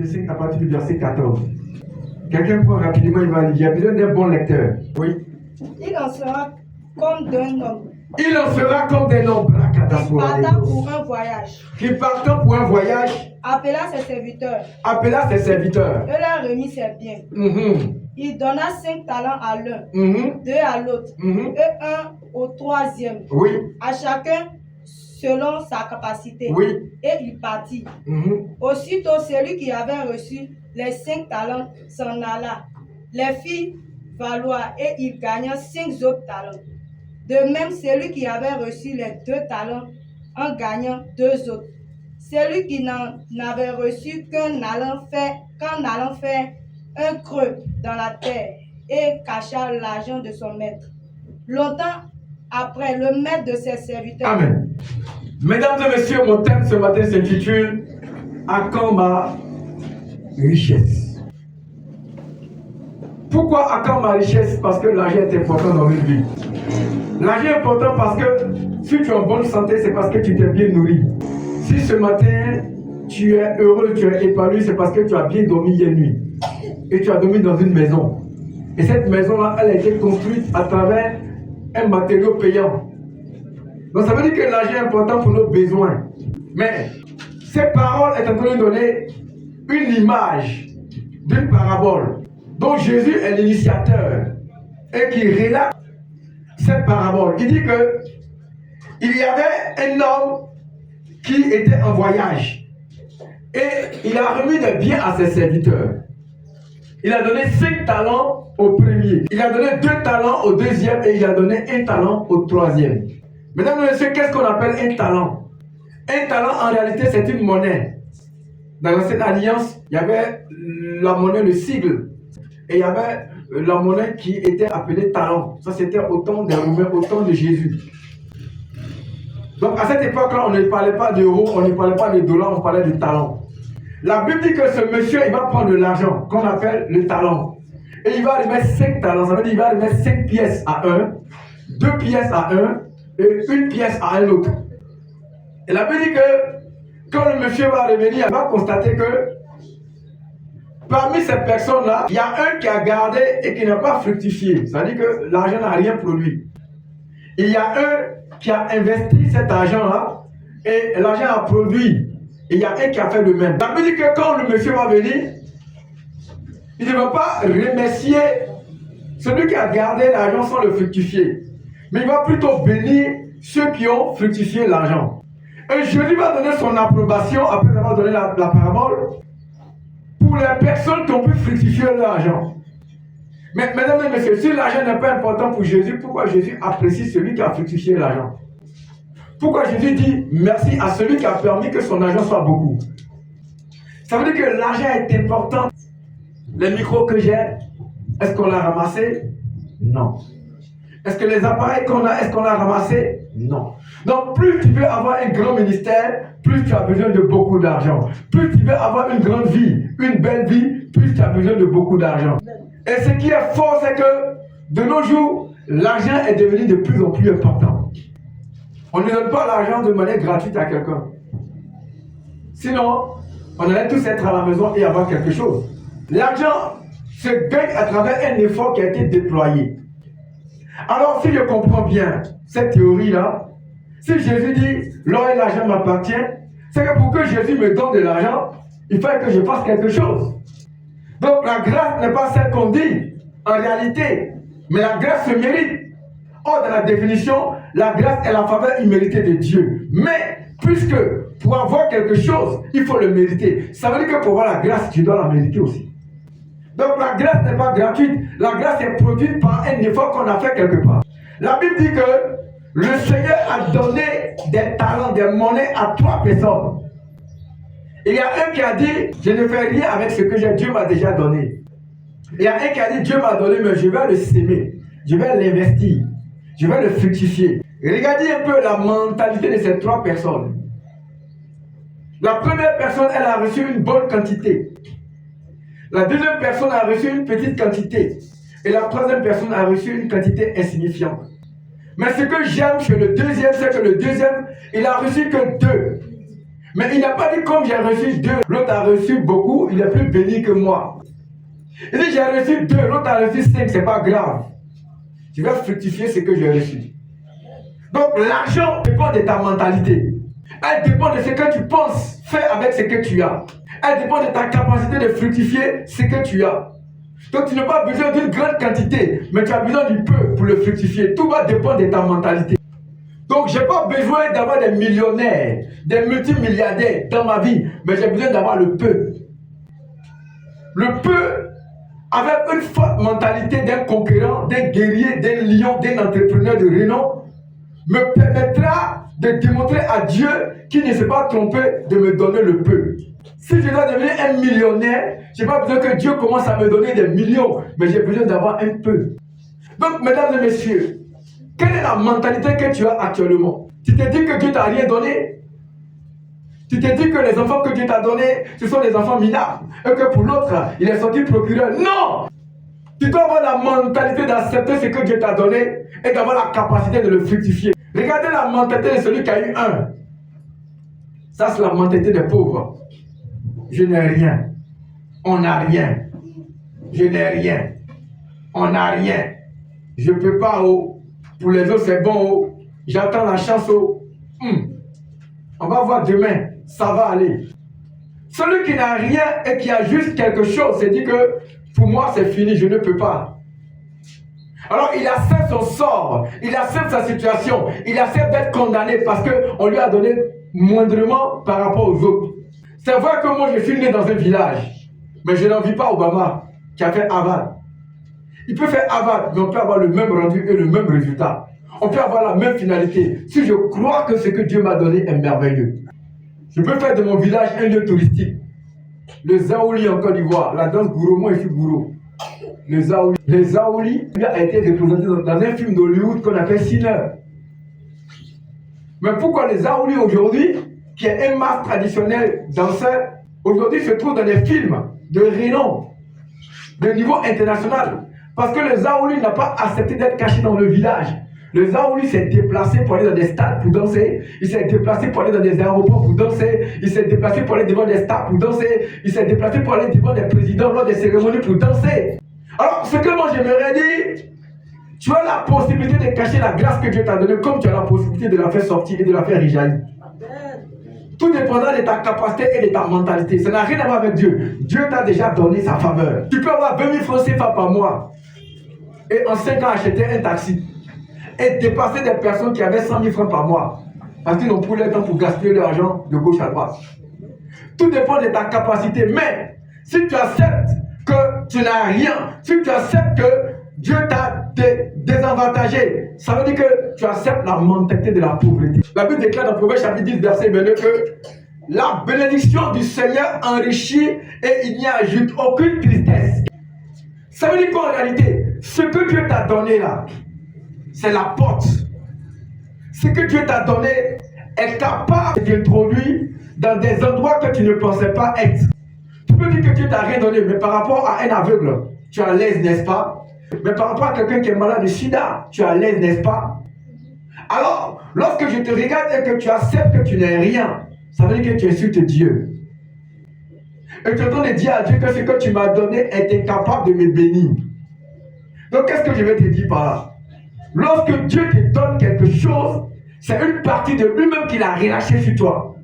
5 à partir du verset 14. Quelqu'un prend rapidement, il va lire. Il y a besoin d'un bon lecteur. Oui. Il en sera comme d'un homme Il en sera comme des noms qui partant pour un voyage, qui partant pour un voyage, appela ses serviteurs et leur remit ses biens. Il donna 5 talents à l'un, 2 à l'autre, et 1 au troisième, oui, à chacun selon sa capacité. oui, Et il partit. Aussitôt, celui qui avait reçu les 5 talents s'en alla, les fit valoir, et il gagna 5 autres talents. De même, celui qui avait reçu les 2 talents en gagnant 2 autres. Celui qui n'en avait reçu qu'un allant faire un creux dans la terre et cacha l'argent de son maître. Longtemps après, le maître de ses serviteurs. Amen. Mesdames et messieurs, mon thème ce matin s'intitule À quand ma richesse? Pourquoi à quand ma richesse? Parce que l'argent est important dans une vie. L'argent est important parce que si tu es en bonne santé, c'est parce que tu t'es bien nourri. Si ce matin tu es heureux, tu es épanoui, c'est parce que tu as bien dormi hier nuit. Et tu as dormi dans une maison. Et cette maison-là, elle a été construite à travers un matériau payant. Donc ça veut dire que l'argent est important pour nos besoins. Mais cette parole est en train de donner une image d'une parabole dont Jésus est l'initiateur et qui relate cette parabole. Il dit que il y avait un homme qui était en voyage et il a remis des biens à ses serviteurs. Il a donné 5 talents au premier, il a donné 2 talents au deuxième et il a donné 1 talent au troisième. Mesdames et messieurs, qu'est-ce qu'on appelle un talent? Un talent, en réalité, c'est une monnaie. Dans l'ancienne alliance, il y avait la monnaie, le sigle. Et il y avait la monnaie qui était appelée talent. Ça, c'était au temps des Romains, au temps de Jésus. Donc, à cette époque-là, on ne parlait pas d'euros, on ne parlait pas de dollars, on parlait de talent. La Bible dit que ce monsieur, il va prendre de l'argent, qu'on appelle le talent. Et il va remettre 5 talents. Ça veut dire qu'il va remettre 5 pièces à un, 2 pièces à un, et 1 pièce à un autre. Et la Bible dit que quand le monsieur va revenir, il va constater que parmi ces personnes-là, il y a un qui a gardé et qui n'a pas fructifié. Ça veut dire que l'argent n'a rien produit. Il y a un qui a investi cet argent-là et l'argent a produit. Et il y a un qui a fait le même. La Bible dit que quand le monsieur va venir, il ne va pas remercier celui qui a gardé l'argent sans le fructifier. Mais il va plutôt bénir ceux qui ont fructifié l'argent. Et Jésus va donner son approbation, après avoir donné la parabole, pour les personnes qui ont pu fructifier l'argent. Mais mesdames et messieurs, si l'argent n'est pas important pour Jésus, pourquoi Jésus apprécie celui qui a fructifié l'argent? Pourquoi Jésus dit merci à celui qui a permis que son argent soit beaucoup? Ça veut dire que l'argent est important. Les micros que j'ai, est-ce qu'on l'a ramassé? Non. Est-ce que les appareils qu'on a, est-ce qu'on l'a ramassé? Non. Donc plus tu veux avoir un grand ministère, plus tu as besoin de beaucoup d'argent. Plus tu veux avoir une grande vie, une belle vie, plus tu as besoin de beaucoup d'argent. Et ce qui est fort, c'est que de nos jours, l'argent est devenu de plus en plus important. On ne donne pas l'argent de manière gratuite à quelqu'un. Sinon, on allait tous être à la maison et avoir quelque chose. L'argent se gagne à travers un effort qui a été déployé. Alors, si je comprends bien cette théorie-là, si Jésus dit « l'or et l'argent m'appartiennent », c'est que pour que Jésus me donne de l'argent, il faut que je fasse quelque chose. Donc, la grâce n'est pas celle qu'on dit, en réalité, mais la grâce se mérite. Or, dans la définition, la grâce est la faveur imméritée de Dieu. Mais, puisque pour avoir quelque chose, il faut le mériter, ça veut dire que pour avoir la grâce, tu dois la mériter aussi. Donc la grâce n'est pas gratuite, la grâce est produite par un effort qu'on a fait quelque part. La Bible dit que le Seigneur a donné des talents, des monnaies à 3 personnes. Il y a un qui a dit, je ne fais rien avec ce que j'ai, Dieu m'a déjà donné. Il y a un qui a dit, Dieu m'a donné, mais je vais le s'aimer, je vais l'investir, je vais le fructifier. Regardez un peu la mentalité de ces 3 personnes. La première personne, elle a reçu une bonne quantité. La deuxième personne a reçu une petite quantité. Et la troisième personne a reçu une quantité insignifiante. Mais ce que j'aime chez le deuxième, c'est que le deuxième, il a reçu que 2. Mais il n'a pas dit comme j'ai reçu 2, l'autre a reçu beaucoup, il est plus béni que moi. Il dit j'ai reçu 2, l'autre a reçu 5, c'est pas grave. Tu vas fructifier ce que j'ai reçu. Donc l'argent dépend de ta mentalité. Elle dépend de ce que tu penses faire avec ce que tu as. Elle dépend de ta capacité de fructifier ce que tu as. Donc tu n'as pas besoin d'une grande quantité, mais tu as besoin du peu pour le fructifier. Tout va dépendre de ta mentalité. Donc je n'ai pas besoin d'avoir des millionnaires, des multimilliardaires dans ma vie, mais j'ai besoin d'avoir le peu. Le peu, avec une forte mentalité d'un conquérant, d'un guerrier, d'un lion, d'un entrepreneur de renom, me permettra de démontrer à Dieu qu'il ne s'est pas trompé de me donner le peu. Si je dois devenir un millionnaire, je n'ai pas besoin que Dieu commence à me donner des millions, mais j'ai besoin d'avoir un peu. Donc, mesdames et messieurs, quelle est la mentalité que tu as actuellement? Tu te dis que Dieu t'a rien donné? Tu te dis que les enfants que Dieu t'a donnés, ce sont des enfants minables, et que pour l'autre, il est sorti procureur? Non! Tu dois avoir la mentalité d'accepter ce que Dieu t'a donné et d'avoir la capacité de le fructifier. Regardez la mentalité de celui qui a eu 1. Ça, c'est la mentalité des pauvres. Je n'ai rien. On n'a rien. Je n'ai rien. On n'a rien. Je ne peux pas. Oh. Pour les autres, c'est bon. Oh. J'attends la chance. Oh. On va voir demain. Ça va aller. Celui qui n'a rien et qui a juste quelque chose, se dit que pour moi, c'est fini. Je ne peux pas. Alors, il accepte son sort. Il accepte sa situation. Il accepte d'être condamné parce qu'on lui a donné moindrement par rapport aux autres. C'est vrai que moi, je suis né dans un village, mais je n'envie pas Obama qui a fait Harvard. Il peut faire Harvard, mais on peut avoir le même rendu et le même résultat. On peut avoir la même finalité. Si je crois que ce que Dieu m'a donné est merveilleux, je peux faire de mon village un lieu touristique. Le Zaouli en Côte d'Ivoire, la danse Gouro, moi je suis Gouro. Le Zaouli a été représenté dans un film d'Hollywood qu'on appelle Sinner. Mais pourquoi les Zaouli aujourd'hui, qui est un masque traditionnel danseur, aujourd'hui se trouve dans des films de renom, de niveau international? Parce que le Zaouli n'a pas accepté d'être caché dans le village. Le Zaouli s'est déplacé pour aller dans des stades pour danser. Il s'est déplacé pour aller dans des aéroports pour danser. Il s'est déplacé pour aller devant des stars pour danser. Il s'est déplacé pour aller devant des présidents lors des cérémonies pour danser. Alors, ce que moi j'aimerais dire, tu as la possibilité de cacher la grâce que Dieu t'a donnée, comme tu as la possibilité de la faire sortir et de la faire réjaillir. Tout dépendant de ta capacité et de ta mentalité. Ça n'a rien à voir avec Dieu. Dieu t'a déjà donné sa faveur. Tu peux avoir 20 000 francs CFA par mois et en 5 ans acheter un taxi et dépasser des personnes qui avaient 100 000 francs par mois parce qu'ils n'ont plus le temps pour gaspiller leur argent de gauche à droite. Tout dépend de ta capacité. Mais si tu acceptes que tu n'as rien, si tu acceptes que Dieu t'a désavantagé, ça veut dire que tu acceptes la mentalité de la pauvreté. La Bible déclare dans Proverbe chapitre 10, verset 22 que la bénédiction du Seigneur enrichit et il n'y ajoute aucune tristesse. Ça veut dire qu'en réalité, ce que Dieu t'a donné là, c'est la porte. Ce que Dieu t'a donné est capable de t'introduire dans des endroits que tu ne pensais pas être. Tu peux dire que Dieu t'a rien donné, mais par rapport à un aveugle, tu es à l'aise, n'est-ce pas? Mais par rapport à quelqu'un qui est malade de sida, tu es à l'aise, n'est-ce pas? Alors, lorsque je te regarde et que tu acceptes que tu n'es rien, ça veut dire que tu insultes Dieu. Et tu es en train de dire à Dieu que ce que tu m'as donné est incapable de me bénir. Donc, qu'est-ce que je vais te dire par là? Lorsque Dieu te donne quelque chose, c'est une partie de lui-même qu'il a relâché sur toi.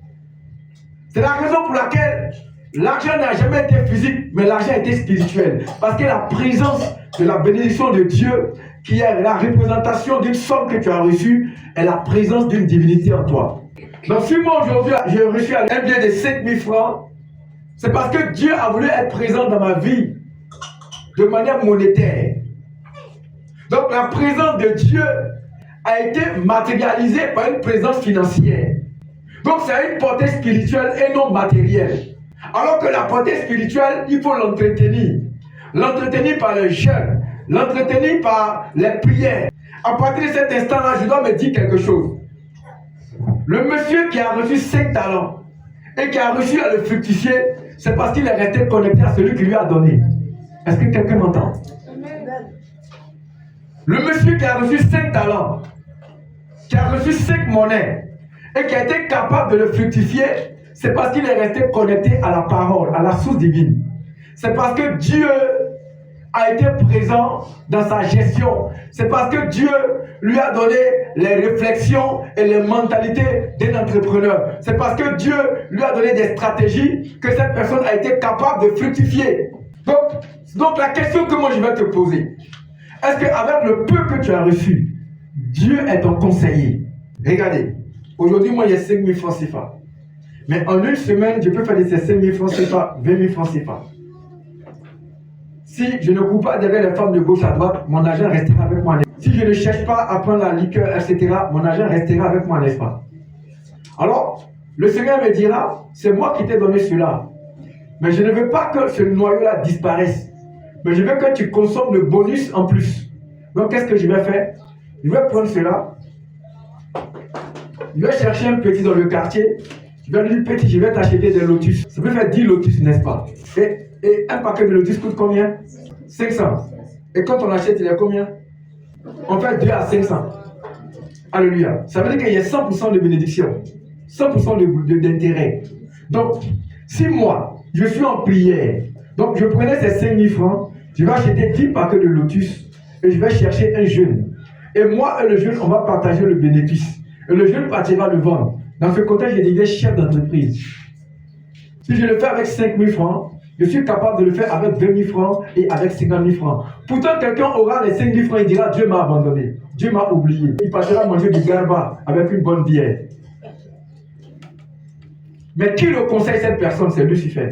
C'est la raison pour laquelle l'argent n'a jamais été physique, mais l'argent a été spirituel. Parce que la présence de la bénédiction de Dieu, qui est la représentation d'une somme que tu as reçue, est la présence d'une divinité en toi. Donc si moi aujourd'hui j'ai reçu un bien de 5 000 francs, c'est parce que Dieu a voulu être présent dans ma vie de manière monétaire. Donc la présence de Dieu a été matérialisée par une présence financière. Donc c'est une portée spirituelle et non matérielle. Alors que la portée spirituelle, il faut l'entretenir. L'entretenir par le jeûne, l'entretenir par les prières. À partir de cet instant-là, je dois me dire quelque chose. Le monsieur qui a reçu 5 talents et qui a reçu à le fructifier, c'est parce qu'il est resté connecté à celui qui lui a donné. Est-ce que quelqu'un m'entend? Le monsieur qui a reçu 5 talents, qui a reçu 5 monnaies et qui a été capable de le fructifier, c'est parce qu'il est resté connecté à la parole, à la source divine. C'est parce que Dieu a été présent dans sa gestion. C'est parce que Dieu lui a donné les réflexions et les mentalités d'un entrepreneur. C'est parce que Dieu lui a donné des stratégies que cette personne a été capable de fructifier. Donc la question que moi je vais te poser, est-ce qu'avec le peu que tu as reçu, Dieu est ton conseiller? Regardez, aujourd'hui moi j'ai 5 000 francs CFA. Mais en une semaine, je peux faire de ces 5 000 francs CFA 20 000 francs CFA. Si je ne cours pas derrière les femmes de gauche à droite, mon argent restera avec moi. Si je ne cherche pas à prendre la liqueur, etc., mon argent restera avec moi, n'est-ce pas? Alors, le Seigneur me dira, c'est moi qui t'ai donné cela. Mais je ne veux pas que ce noyau-là disparaisse. Mais je veux que tu consommes le bonus en plus. Donc, qu'est-ce que je vais faire? Je vais prendre cela. Je vais chercher un petit dans le quartier. Je vais lui dire, petit, je vais t'acheter des lotus. Ça peut faire 10 lotus, n'est-ce pas? Et un paquet de lotus coûte combien? 500. Et quand on achète, il est combien? On fait 2 à 500. Alléluia. Ça veut dire qu'il y a 100% de bénédiction. 100% d'intérêt. Donc, si moi, je suis en prière, donc je prenais ces 5 000 francs, je vais acheter 10 paquets de lotus et je vais chercher un jeune. Et moi et le jeune, on va partager le bénéfice. Et le jeune partira le vendre. Dans ce contexte, je deviens chef d'entreprise. Si je le fais avec 5 000 francs, je suis capable de le faire avec 20 000 francs et avec 50 000 francs. Pourtant, quelqu'un aura les 5 000 francs et dira, Dieu m'a abandonné. Dieu m'a oublié. Il partira manger du garba avec une bonne bière. Mais qui le conseille cette personne? C'est Lucifer.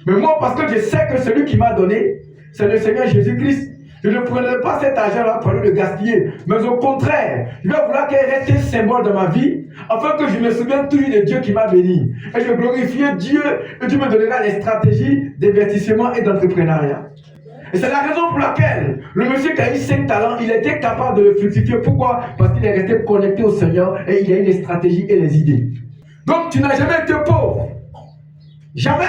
Mais moi, parce que je sais que celui qui m'a donné, c'est le Seigneur Jésus-Christ. Je ne prendrai pas cet argent-là pour le gaspiller. Mais au contraire, je vais vouloir qu'il reste un symbole dans ma vie, afin que je me souvienne toujours de Dieu qui m'a béni. Et je glorifie Dieu, et Dieu me donnera les stratégies d'investissement et d'entrepreneuriat. Et c'est la raison pour laquelle le monsieur qui a eu 5 talents, il était capable de le fructifier. Pourquoi? Parce qu'il est resté connecté au Seigneur et il a eu les stratégies et les idées. Donc tu n'as jamais été pauvre. Jamais.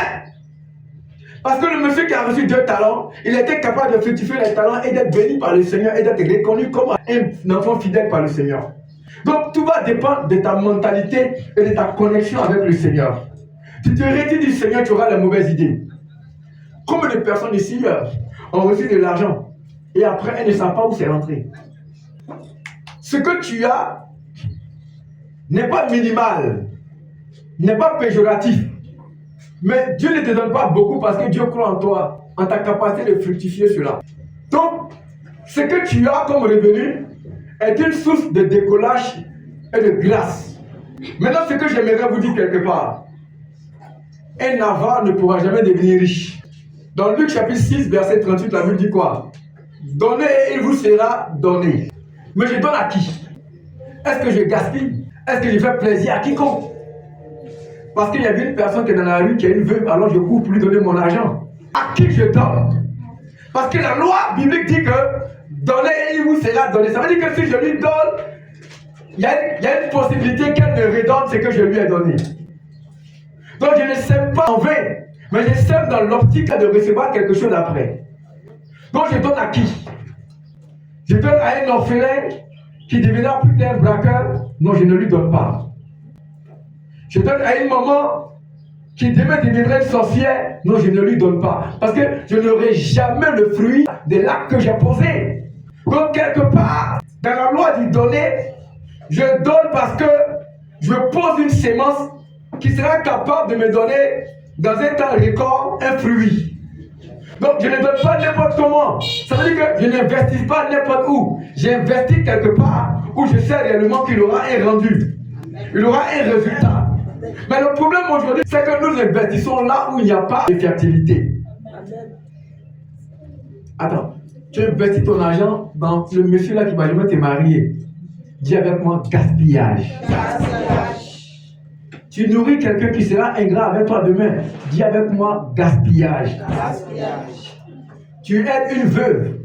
Parce que le monsieur qui a reçu 2 talents, il était capable de fructifier les talents et d'être béni par le Seigneur et d'être reconnu comme un enfant fidèle par le Seigneur. Donc tout va dépendre de ta mentalité et de ta connexion avec le Seigneur. Si tu te retires du Seigneur, tu auras les mauvaises idées. Combien de personnes ici ont reçu de l'argent et après elles ne savent pas où c'est rentré? Ce que tu as n'est pas minimal, n'est pas péjoratif. Mais Dieu ne te donne pas beaucoup parce que Dieu croit en toi, en ta capacité de fructifier cela. Donc, ce que tu as comme revenu est une source de décollage et de grâce. Maintenant, ce que j'aimerais vous dire quelque part, un avare ne pourra jamais devenir riche. Dans Luc chapitre 6, verset 38, la Bible dit quoi? Donnez et il vous sera donné. Mais je donne à qui? Est-ce que je gaspille? Est-ce que je fais plaisir à quiconque? Parce qu'il y avait une personne qui est dans la rue, qui est une veuve, alors je cours pour lui donner mon argent. À qui je donne? Parce que la loi biblique dit que donnez et il vous sera donné. Ça veut dire que si je lui donne, il y a une possibilité qu'elle me redonne ce que je lui ai donné. Donc je ne sème pas en vain, mais je sème dans l'optique de recevoir quelque chose après. Donc je donne à qui? Je donne à un orphelin qui deviendra plus tard un braqueur? Non, je ne lui donne pas. Je donne à une maman qui demain deviendrait une sorcière? Non, je ne lui donne pas. Parce que je n'aurai jamais le fruit de l'acte que j'ai posé. Donc, quelque part, dans la loi du donner, je donne parce que je pose une sémence qui sera capable de me donner, dans un temps record, un fruit. Donc, je ne donne pas n'importe comment. Ça veut dire que je n'investis pas n'importe où. J'investis quelque part où je sais réellement qu'il aura un rendu. Il aura un résultat. Mais le problème aujourd'hui, c'est que nous investissons là où il n'y a pas de fertilité. Attends, tu investis ton argent dans le monsieur là qui va jamais te marier. Dis avec moi, gaspillage. Tu nourris quelqu'un qui sera ingrat avec toi demain. Dis avec moi, gaspillage. Tu aides une veuve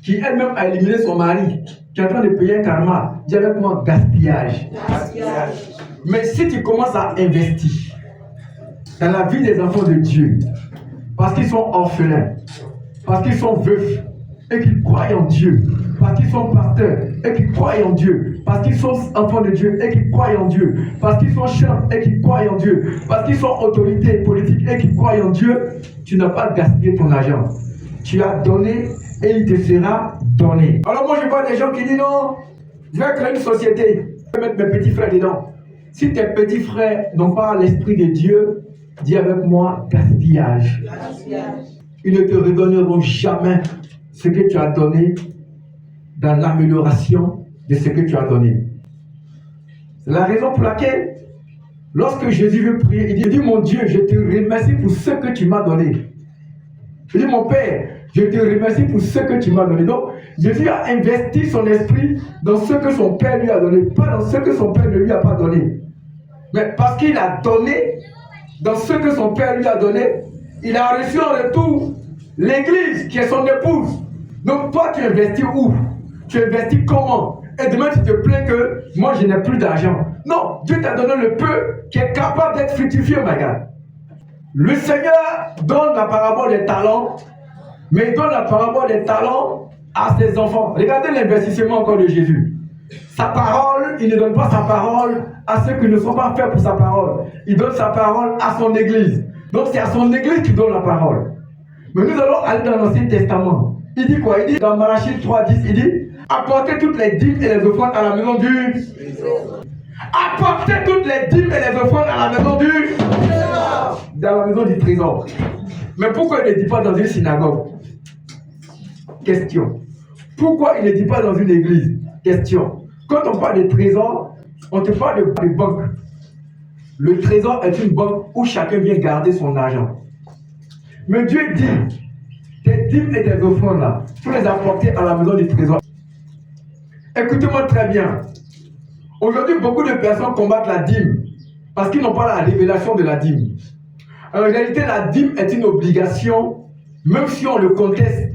qui elle-même a éliminé son mari, qui est en train de payer un karma. Dis avec moi, gaspillage. Mais si tu commences à investir dans la vie des enfants de Dieu, parce qu'ils sont orphelins, parce qu'ils sont veufs, et qu'ils croient en Dieu, parce qu'ils sont pasteurs, et qu'ils croient en Dieu, parce qu'ils sont enfants de Dieu et qu'ils croient en Dieu, parce qu'ils sont chefs et qu'ils croient en Dieu, parce qu'ils sont autorités politiques et qu'ils croient en Dieu, tu n'as pas gaspillé ton argent. Tu as donné et il te sera donné. Alors moi je vois des gens qui disent non, je vais créer une société, je vais mettre mes petits frères dedans. Si tes petits frères n'ont pas l'esprit de Dieu, dis avec moi gaspillage. Ils ne te redonneront jamais ce que tu as donné dans l'amélioration de ce que tu as donné. C'est la raison pour laquelle, lorsque Jésus veut prier, il dit, mon Dieu, je te remercie pour ce que tu m'as donné. Il dit, mon Père, je te remercie pour ce que tu m'as donné. Donc, Jésus a investi son esprit dans ce que son Père lui a donné, pas dans ce que son Père ne lui a pas donné. Mais parce qu'il a donné dans ce que son Père lui a donné, il a reçu en retour l'Église qui est son épouse. Donc toi, tu investis où? Tu investis comment? Et demain, tu te plains que moi, je n'ai plus d'argent. Non, Dieu t'a donné le peu qui est capable d'être fructifié, my God. Le Seigneur donne la parabole des talents, mais il donne la parabole des talents à ses enfants. Regardez l'investissement encore de Jésus. Sa parole, il ne donne pas sa parole à ceux qui ne sont pas faits pour sa parole. Il donne sa parole à son Église. Donc c'est à son Église qu'il donne la parole. Mais nous allons aller dans l'Ancien Testament. Il dit quoi? Il dit dans Malachie 3:10, il dit apportez toutes les dîmes et les offrandes à la maison du trésor. Apportez toutes les dîmes et les offrandes à la maison du trésor. Dans la maison du trésor. Mais pourquoi il ne dit pas dans une synagogue? Question. Pourquoi il ne dit pas dans une église? Question. Quand on parle de trésor, on te parle de banque. Le trésor est une banque où chacun vient garder son argent. Mais Dieu dit, tes dîmes et tes offrandes là, il faut les apporter à la maison du trésor. Écoutez-moi très bien. Aujourd'hui, beaucoup de personnes combattent la dîme parce qu'ils n'ont pas la révélation de la dîme. En réalité, la dîme est une obligation, même si on le conteste.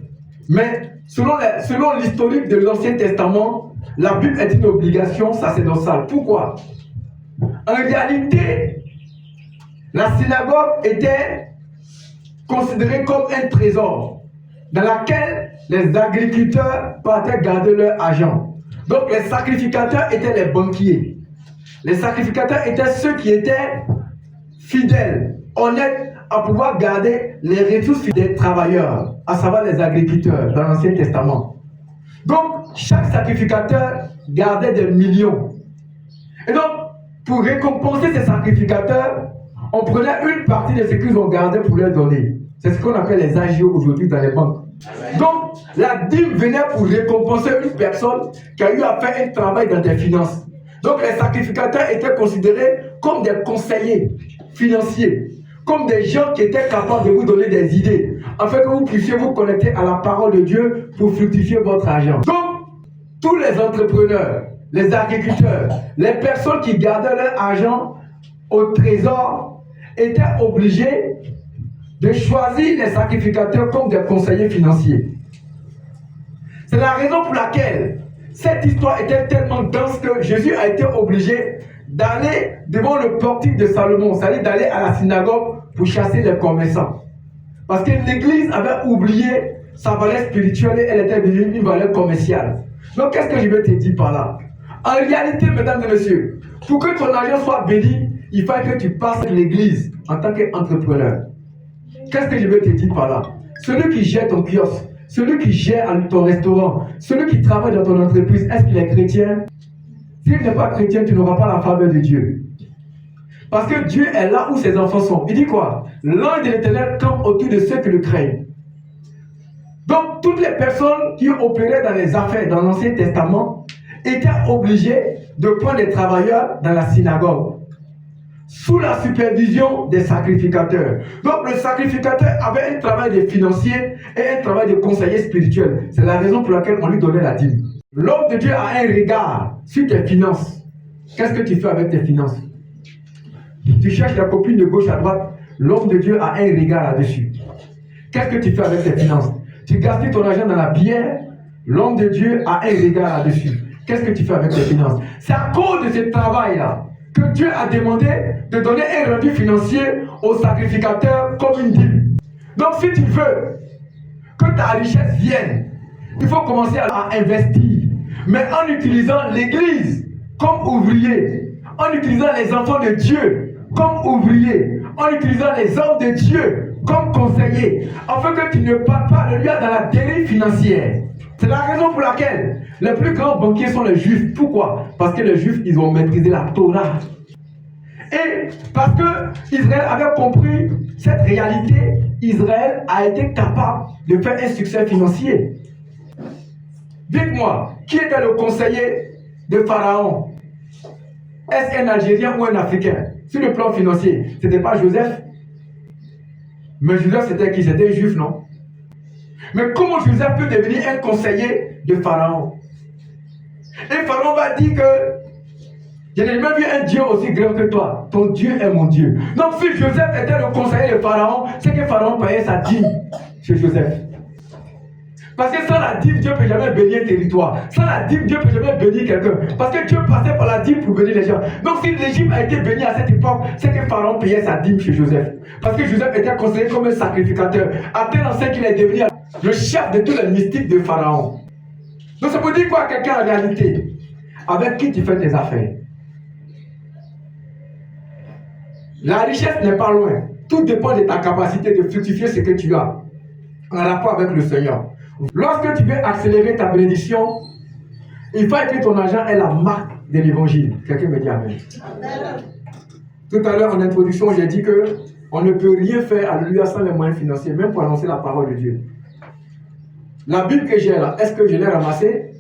Mais selon l'historique de l'Ancien Testament, la Bible est une obligation sacerdotale. Pourquoi? En réalité, la synagogue était considérée comme un trésor dans lequel les agriculteurs partaient garder leur argent. Donc les sacrificateurs étaient les banquiers. Les sacrificateurs étaient ceux qui étaient fidèles, honnêtes à pouvoir garder les ressources des travailleurs, à savoir les agriculteurs dans l'Ancien Testament. Donc chaque sacrificateur gardait des millions. Et donc, pour récompenser ces sacrificateurs, on prenait une partie de ce qu'ils ont gardé pour leur donner. C'est ce qu'on appelle les agios aujourd'hui dans les banques. Donc, la dîme venait pour récompenser une personne qui a eu à faire un travail dans des finances. Donc, les sacrificateurs étaient considérés comme des conseillers financiers, comme des gens qui étaient capables de vous donner des idées, afin que vous puissiez vous connecter à la parole de Dieu pour fructifier votre argent. Donc, tous les entrepreneurs, les agriculteurs, les personnes qui gardaient leur argent au trésor étaient obligés de choisir les sacrificateurs comme des conseillers financiers. C'est la raison pour laquelle cette histoire était tellement dense que Jésus a été obligé d'aller devant le portique de Salomon, c'est-à-dire d'aller à la synagogue pour chasser les commerçants. Parce que l'Église avait oublié sa valeur spirituelle et elle était devenue une valeur commerciale. Donc qu'est-ce que je vais te dire par là? En réalité, mesdames et messieurs, pour que ton argent soit béni, il faut que tu passes l'Église en tant qu'entrepreneur. Qu'est-ce que je vais te dire par là? Celui qui gère ton kiosque, celui qui gère ton restaurant, celui qui travaille dans ton entreprise, est-ce qu'il est chrétien? S'il n'est pas chrétien, tu n'auras pas la faveur de Dieu. Parce que Dieu est là où ses enfants sont. Il dit quoi? L'ange de l'Éternel campe autour de ceux qui le craignent. Donc, toutes les personnes qui opéraient dans les affaires dans l'Ancien Testament étaient obligées de prendre des travailleurs dans la synagogue, sous la supervision des sacrificateurs. Donc, le sacrificateur avait un travail de financier et un travail de conseiller spirituel. C'est la raison pour laquelle on lui donnait la dîme. L'homme de Dieu a un regard sur tes finances. Qu'est-ce que tu fais avec tes finances? Tu cherches la copine de gauche à droite. L'homme de Dieu a un regard là-dessus. Qu'est-ce que tu fais avec tes finances? Tu gaspilles ton argent dans la bière. L'homme de Dieu a un regard là-dessus. Qu'est-ce que tu fais avec tes finances? C'est à cause de ce travail-là que Dieu a demandé de donner un rendu financier aux sacrificateurs comme une dîme. Donc si tu veux que ta richesse vienne, il faut commencer à investir, mais en utilisant l'Église comme ouvriers, en utilisant les enfants de Dieu comme ouvriers, en utilisant les hommes de Dieu comme conseillers, afin que tu ne partes pas de lui dans la dérive financière. C'est la raison pour laquelle les plus grands banquiers sont les Juifs. Pourquoi? Parce que les Juifs, ils ont maîtrisé la Torah. Et parce que Israël avait compris cette réalité, Israël a été capable de faire un succès financier. Dites-moi, qui était le conseiller de Pharaon? Est-ce un Algérien ou un Africain? Sur le plan financier, ce n'était pas Joseph. Mais Joseph, c'était qui? C'était un Juif, non? Mais comment Joseph peut devenir un conseiller de Pharaon? Et Pharaon va dire que je n'ai jamais vu un Dieu aussi grand que toi. Ton Dieu est mon Dieu. Donc si Joseph était le conseiller de Pharaon, c'est que Pharaon payait sa dîme chez Joseph. Parce que sans la dîme, Dieu ne peut jamais bénir un territoire. Sans la dîme, Dieu ne peut jamais bénir quelqu'un. Parce que Dieu passait par la dîme pour bénir les gens. Donc si l'Égypte a été bénie à cette époque, c'est que Pharaon payait sa dîme chez Joseph. Parce que Joseph était considéré comme un sacrificateur. À tel enseigne qu'il est devenu le chef de tous les mystiques de Pharaon. Donc ça veut dire quoi à quelqu'un en réalité? Avec qui tu fais tes affaires? La richesse n'est pas loin. Tout dépend de ta capacité de fructifier ce que tu as en rapport avec le Seigneur. Lorsque tu veux accélérer ta bénédiction, il faut que ton argent ait la marque de l'évangile. Quelqu'un me dit amen. Amen. Tout à l'heure en introduction, j'ai dit que on ne peut rien faire alléluia sans les moyens financiers, même pour annoncer la parole de Dieu. La Bible que j'ai là, est-ce que je l'ai ramassée?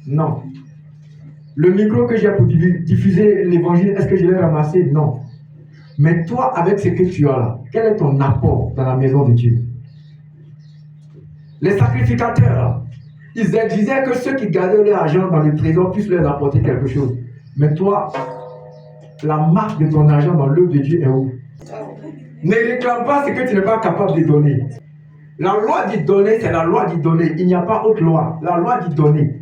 Non. Le micro que j'ai pour diffuser l'évangile, est-ce que je l'ai ramassé? Non. Mais toi, avec ce que tu as là, quel est ton apport dans la maison de Dieu? Les sacrificateurs, ils exigeaient que ceux qui gardaient leur argent dans le trésor puissent leur apporter quelque chose. Mais toi, la marque de ton argent dans l'œuvre de Dieu est où? Ne réclame pas ce que tu n'es pas capable de donner. La loi dit donner, c'est la loi dit donner. Il n'y a pas autre loi. La loi dit donner.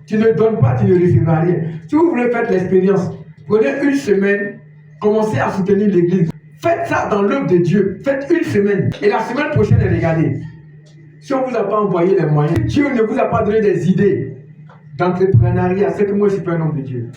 Tu ne donnes pas, tu ne recevras rien. Si vous voulez faire l'expérience, prenez une semaine, commencez à soutenir l'église. Faites ça dans l'œuvre de Dieu. Faites une semaine. Et la semaine prochaine, regardez. Si on ne vous a pas envoyé les moyens, Dieu ne vous a pas donné des idées d'entrepreneuriat, c'est que moi je suis pas un homme de Dieu.